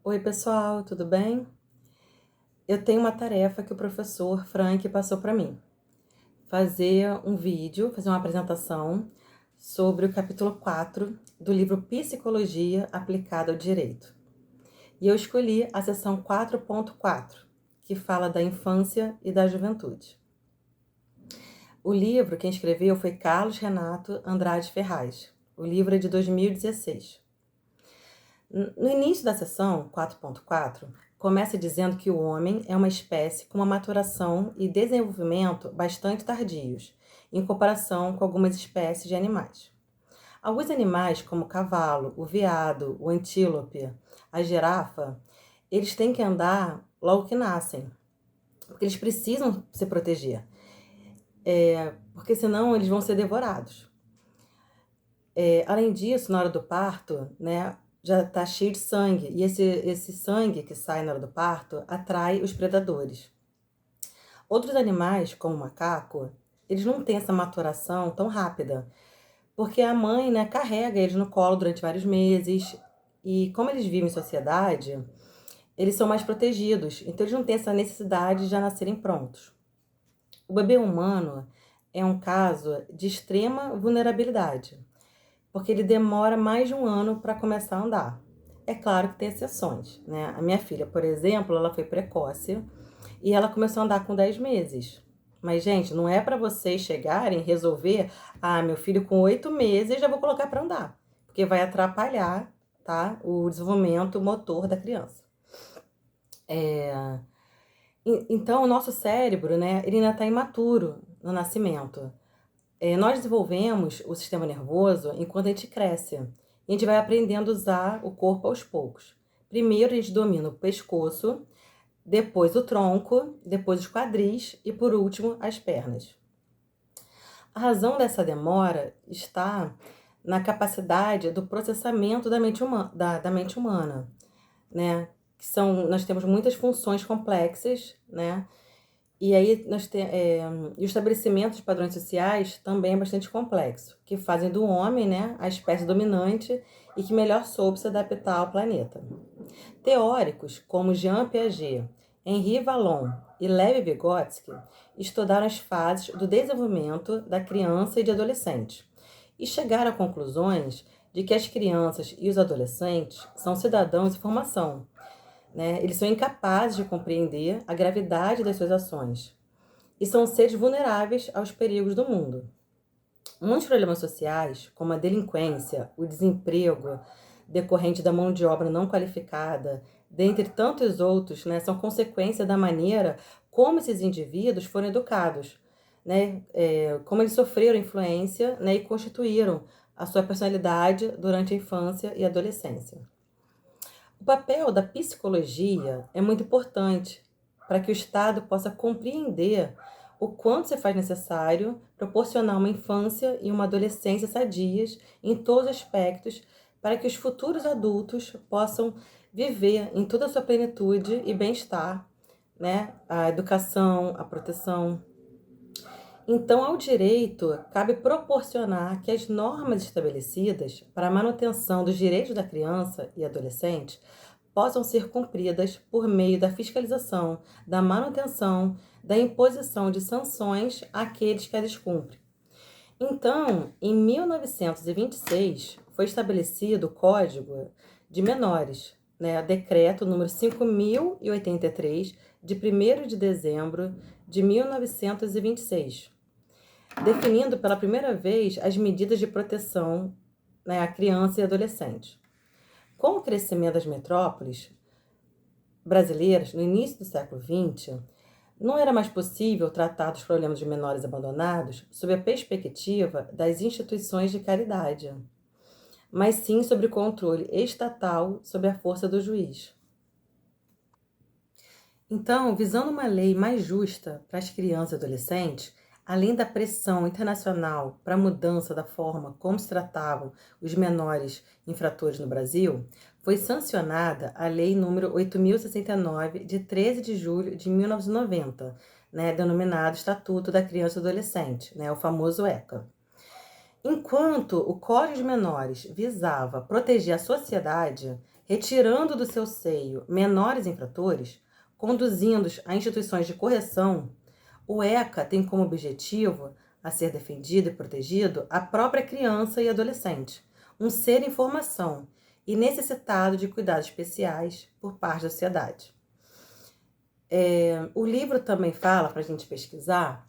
Oi, pessoal, tudo bem? Eu tenho uma tarefa que o professor Frank passou para mim. Fazer um vídeo, fazer uma apresentação sobre o capítulo 4 do livro Psicologia Aplicada ao Direito. E eu escolhi a seção 4.4, que fala da infância e da juventude. O livro, quem escreveu foi Carlos Renato Andrade Ferraz. O livro é de 2016. No início da seção 4.4, começa dizendo que o homem é uma espécie com uma maturação e desenvolvimento bastante tardios, em comparação com algumas espécies de animais. Alguns animais, como o cavalo, o veado, o antílope, a girafa, eles têm que andar logo que nascem, porque eles precisam se proteger, porque senão eles vão ser devorados. Além disso, na hora do parto, né, já está cheio de sangue, e esse sangue que sai na hora do parto atrai os predadores. Outros animais, como o macaco, eles não têm essa maturação tão rápida, porque a mãe, né, carrega eles no colo durante vários meses, e como eles vivem em sociedade, eles são mais protegidos, então eles não têm essa necessidade de já nascerem prontos. O bebê humano é um caso de extrema vulnerabilidade, porque ele demora mais de um ano para começar a andar. É claro que tem exceções, né? A minha filha, por exemplo, ela foi precoce e ela começou a andar com 10 meses. Mas, gente, não é para vocês chegarem e resolver, meu filho com 8 meses já vou colocar para andar, porque vai atrapalhar, tá, o desenvolvimento motor da criança. Então, o nosso cérebro, né, ele ainda está imaturo no nascimento. Nós desenvolvemos o sistema nervoso enquanto a gente cresce. E a gente vai aprendendo a usar o corpo aos poucos. Primeiro a gente domina o pescoço, depois o tronco, depois os quadris e por último as pernas. A razão dessa demora está na capacidade do processamento da mente humana, né? Nós temos muitas funções complexas, né? E aí e o estabelecimento de padrões sociais também é bastante complexo, que fazem do homem, né, a espécie dominante e que melhor soube se adaptar ao planeta. Teóricos como Jean Piaget, Henri Vallon e Lev Vygotsky estudaram as fases do desenvolvimento da criança e de adolescente e chegaram a conclusões de que as crianças e os adolescentes são cidadãos em formação, né? Eles são incapazes de compreender a gravidade das suas ações e são seres vulneráveis aos perigos do mundo. Muitos problemas sociais, como a delinquência, o desemprego decorrente da mão de obra não qualificada, dentre tantos outros, né, são consequência da maneira como esses indivíduos foram educados, né, como eles sofreram influência, né, e constituíram a sua personalidade durante a infância e adolescência. O papel da psicologia é muito importante para que o Estado possa compreender o quanto se faz necessário proporcionar uma infância e uma adolescência sadias em todos os aspectos para que os futuros adultos possam viver em toda a sua plenitude e bem-estar, né? A educação, a proteção. Então, ao direito, cabe proporcionar que as normas estabelecidas para a manutenção dos direitos da criança e adolescente possam ser cumpridas por meio da fiscalização, da manutenção, da imposição de sanções àqueles que a descumprem. Então, em 1926, foi estabelecido o Código de Menores, né, Decreto número 5.083, de 1º de dezembro de 1926, definindo pela primeira vez as medidas de proteção, né, à criança e adolescente. Com o crescimento das metrópoles brasileiras no início do século XX, não era mais possível tratar dos problemas de menores abandonados sob a perspectiva das instituições de caridade, mas sim sob o controle estatal sob a força do juiz. Então, visando uma lei mais justa para as crianças e adolescentes, além da pressão internacional para a mudança da forma como se tratavam os menores infratores no Brasil, foi sancionada a Lei nº 8.069, de 13 de julho de 1990, né, denominado Estatuto da Criança e Adolescente, né, o famoso ECA. Enquanto o Código de Menores visava proteger a sociedade, retirando do seu seio menores infratores, conduzindo-os a instituições de correção, o ECA tem como objetivo a ser defendido e protegido a própria criança e adolescente, um ser em formação e necessitado de cuidados especiais por parte da sociedade. O livro também fala, para a gente pesquisar,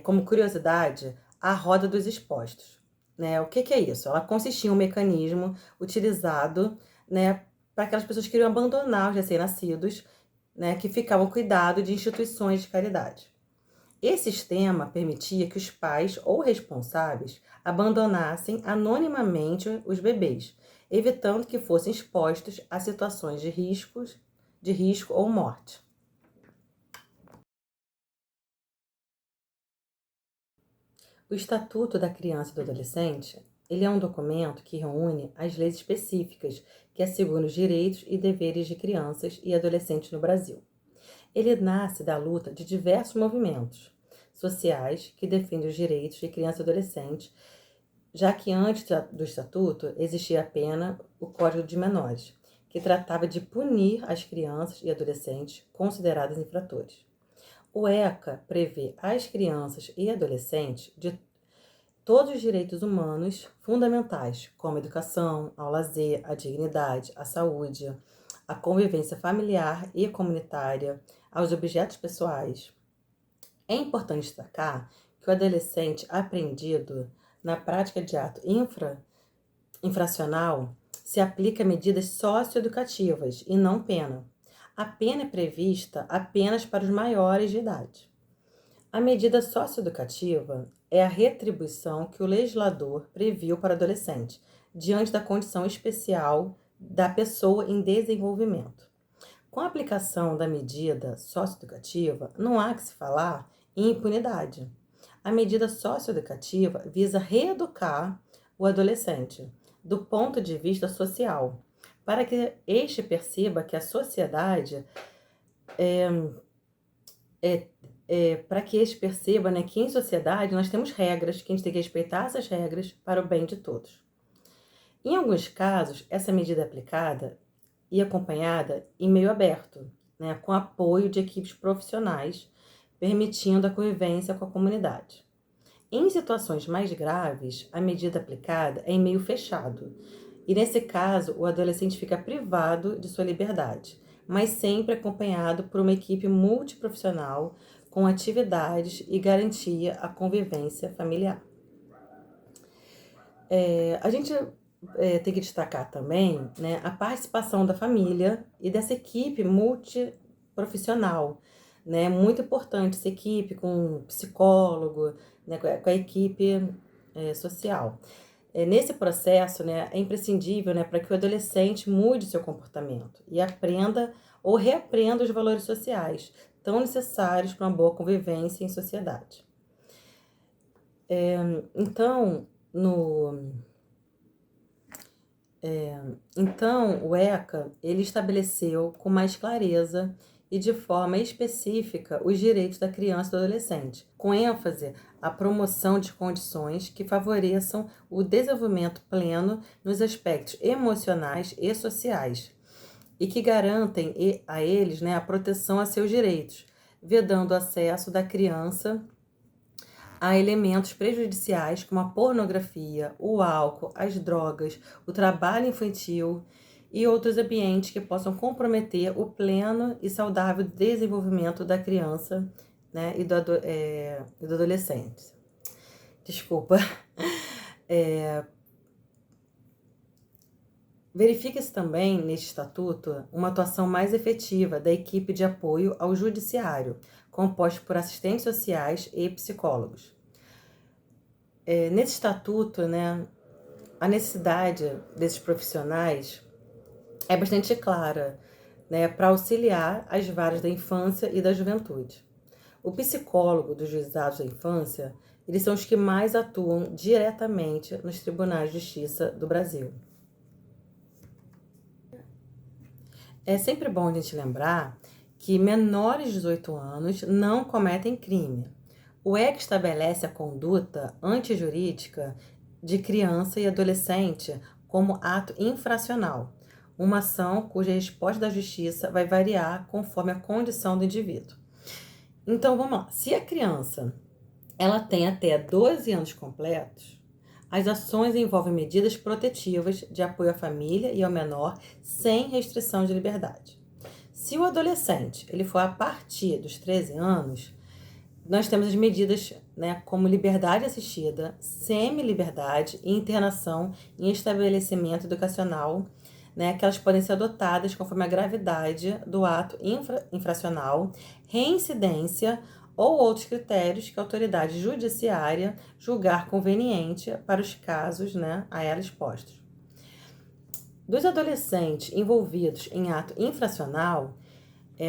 como curiosidade, a roda dos expostos. Né? O que é isso? Ela consistia em um mecanismo utilizado, né, para aquelas pessoas que queriam abandonar os recém-nascidos, né, que ficavam cuidado de instituições de caridade. Esse sistema permitia que os pais ou responsáveis abandonassem anonimamente os bebês, evitando que fossem expostos a situações de risco ou morte. O Estatuto da Criança e do Adolescente, ele é um documento que reúne as leis específicas que asseguram os direitos e deveres de crianças e adolescentes no Brasil. Ele nasce da luta de diversos movimentos sociais que defendem os direitos de crianças e adolescentes, já que antes do Estatuto existia apenas o Código de Menores, que tratava de punir as crianças e adolescentes consideradas infratores. O ECA prevê às crianças e adolescentes de todos os direitos humanos fundamentais, como a educação, ao lazer, a dignidade, a saúde, a convivência familiar e comunitária, aos objetos pessoais. É importante destacar que o adolescente apreendido na prática de ato infracional se aplica a medidas socioeducativas e não pena. A pena é prevista apenas para os maiores de idade. A medida socioeducativa é a retribuição que o legislador previu para o adolescente, diante da condição especial da pessoa em desenvolvimento. Com a aplicação da medida socioeducativa, não há que se falar em impunidade. A medida socioeducativa visa reeducar o adolescente do ponto de vista social, para que este perceba que a sociedade para que este perceba, né, que em sociedade nós temos regras, que a gente tem que respeitar essas regras para o bem de todos. Em alguns casos, essa medida é aplicada e acompanhada em meio aberto, né, com apoio de equipes profissionais, permitindo a convivência com a comunidade. Em situações mais graves, a medida aplicada é em meio fechado, e nesse caso o adolescente fica privado de sua liberdade, mas sempre acompanhado por uma equipe multiprofissional com atividades e garantia à convivência familiar. A gente tem que destacar também, né, a participação da família e dessa equipe multiprofissional, né, muito importante essa equipe com psicólogo, né, com a equipe social. Nesse processo, né, é imprescindível, né, para que o adolescente mude seu comportamento e aprenda ou reaprenda os valores sociais tão necessários para uma boa convivência em sociedade. Então, o ECA ele estabeleceu com mais clareza e de forma específica os direitos da criança e do adolescente, com ênfase à promoção de condições que favoreçam o desenvolvimento pleno nos aspectos emocionais e sociais e que garantem a eles, né, a proteção a seus direitos, vedando o acesso da criança a elementos prejudiciais como a pornografia, o álcool, as drogas, o trabalho infantil e outros ambientes que possam comprometer o pleno e saudável desenvolvimento da criança, né, e do adolescente. Desculpa. Verifica-se também, neste estatuto, uma atuação mais efetiva da equipe de apoio ao judiciário, composto por assistentes sociais e psicólogos. Nesse estatuto, né, a necessidade desses profissionais é bastante clara, né, para auxiliar as varas da infância e da juventude. O psicólogo dos juizados da infância, eles são os que mais atuam diretamente nos tribunais de justiça do Brasil. É sempre bom a gente lembrar que menores de 18 anos não cometem crime. O ECA estabelece a conduta antijurídica de criança e adolescente como ato infracional, uma ação cuja resposta da justiça vai variar conforme a condição do indivíduo. Então, vamos lá. Se a criança ela tem até 12 anos completos, as ações envolvem medidas protetivas de apoio à família e ao menor sem restrição de liberdade. Se o adolescente ele for a partir dos 13 anos, nós temos as medidas, né, como liberdade assistida, semi-liberdade e internação em estabelecimento educacional, né, que elas podem ser adotadas conforme a gravidade do ato infracional, reincidência ou outros critérios que a autoridade judiciária julgar conveniente para os casos, né, a ela expostos. Dos adolescentes envolvidos em ato infracional,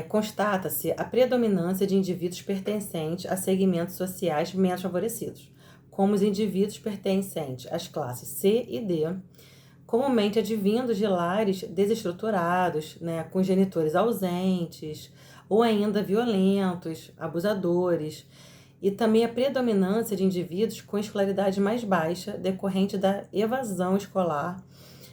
constata-se a predominância de indivíduos pertencentes a segmentos sociais menos favorecidos, como os indivíduos pertencentes às classes C e D, comumente advindos de lares desestruturados, né, com genitores ausentes, ou ainda violentos, abusadores, e também a predominância de indivíduos com escolaridade mais baixa, decorrente da evasão escolar,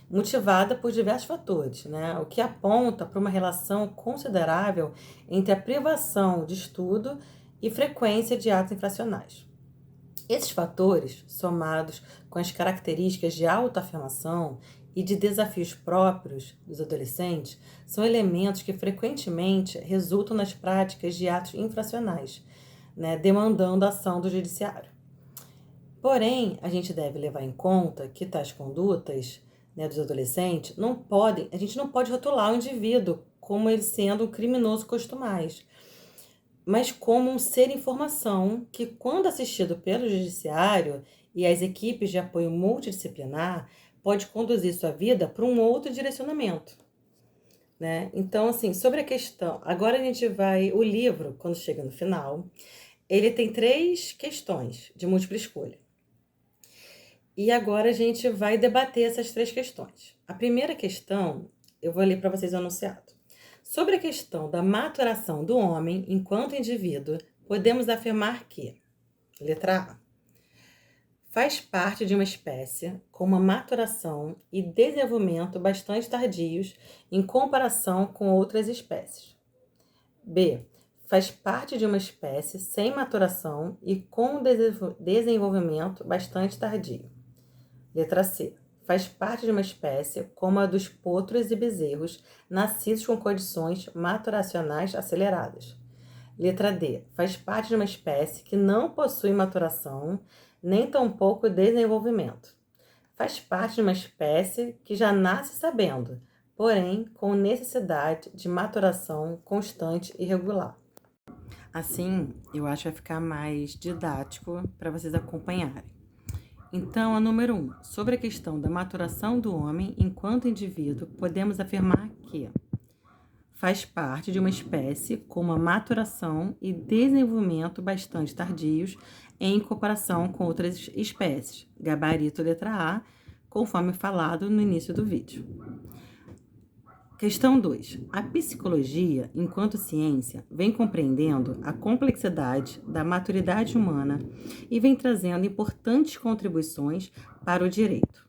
motivada por diversos fatores, né, o que aponta para uma relação considerável entre a privação de estudo e frequência de atos infracionais. Esses fatores, somados com as características de autoafirmação e de desafios próprios dos adolescentes, são elementos que frequentemente resultam nas práticas de atos infracionais, né, demandando a ação do judiciário. Porém, a gente deve levar em conta que tais condutas, né, dos adolescentes a gente não pode rotular o indivíduo como ele sendo um criminoso costumais, mas como um ser em formação que, quando assistido pelo judiciário e as equipes de apoio multidisciplinar, pode conduzir sua vida para um outro direcionamento, né? Então, assim, sobre a questão, agora a gente vai, o livro, quando chega no final, ele tem 3 questões de múltipla escolha. E agora a gente vai debater essas 3 questões. A primeira questão, eu vou ler para vocês o enunciado. Sobre a questão da maturação do homem enquanto indivíduo, podemos afirmar que, letra A, faz parte de uma espécie com uma maturação e desenvolvimento bastante tardios em comparação com outras espécies. B, faz parte de uma espécie sem maturação e com desenvolvimento bastante tardio. Letra C, faz parte de uma espécie como a dos potros e bezerros, nascidos com condições maturacionais aceleradas. Letra D, faz parte de uma espécie que não possui maturação, nem tampouco desenvolvimento. Faz parte de uma espécie que já nasce sabendo, porém com necessidade de maturação constante e regular. Assim, eu acho que vai ficar mais didático para vocês acompanharem. Então, a número 1. Sobre a questão da maturação do homem enquanto indivíduo, podemos afirmar que faz parte de uma espécie com uma maturação e desenvolvimento bastante tardios em comparação com outras espécies. Gabarito letra A, conforme falado no início do vídeo. Questão 2. A psicologia, enquanto ciência, vem compreendendo a complexidade da maturidade humana e vem trazendo importantes contribuições para o direito.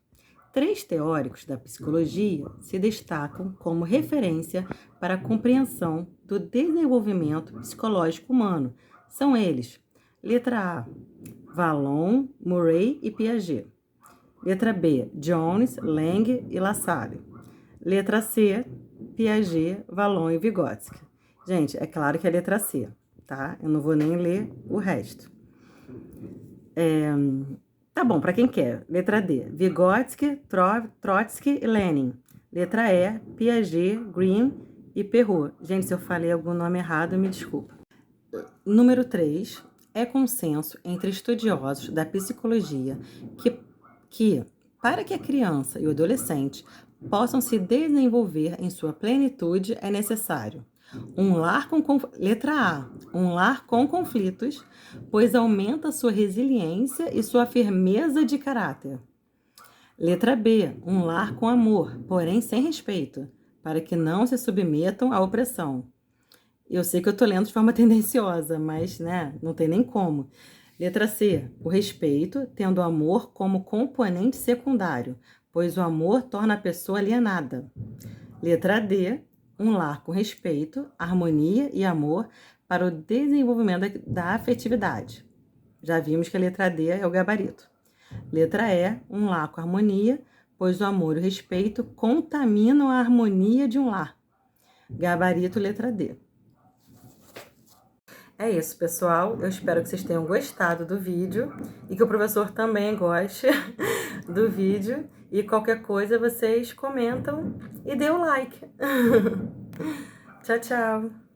3 teóricos da psicologia se destacam como referência para a compreensão do desenvolvimento psicológico humano. São eles: letra A, Vallon, Murray e Piaget. Letra B, Jones, Lange e Lassalle. Letra C, Piaget, Vallon e Vygotsky. Gente, é claro que é a letra C, tá? Eu não vou nem ler o resto. Tá bom, para quem quer. Letra D, Vygotsky, Trotsky e Lenin. Letra E, Piaget, Green e Perrault. Gente, se eu falei algum nome errado, me desculpa. Número 3, é consenso entre estudiosos da psicologia que para que a criança e o adolescente possam se desenvolver em sua plenitude, é necessário letra A, um lar com conflitos, pois aumenta sua resiliência e sua firmeza de caráter. Letra B, um lar com amor, porém sem respeito, para que não se submetam à opressão. Eu sei que eu tô lendo de forma tendenciosa, mas, né, não tem nem como. Letra C, o respeito, tendo o amor como componente secundário, pois o amor torna a pessoa alienada. Letra D, um lar com respeito, harmonia e amor para o desenvolvimento da afetividade. Já vimos que a letra D é o gabarito. Letra E, um lar com harmonia, pois o amor e o respeito contaminam a harmonia de um lar. Gabarito, letra D. É isso, pessoal. Eu espero que vocês tenham gostado do vídeo e que o professor também goste do vídeo. E qualquer coisa, vocês comentam e dê o like. Tchau, tchau.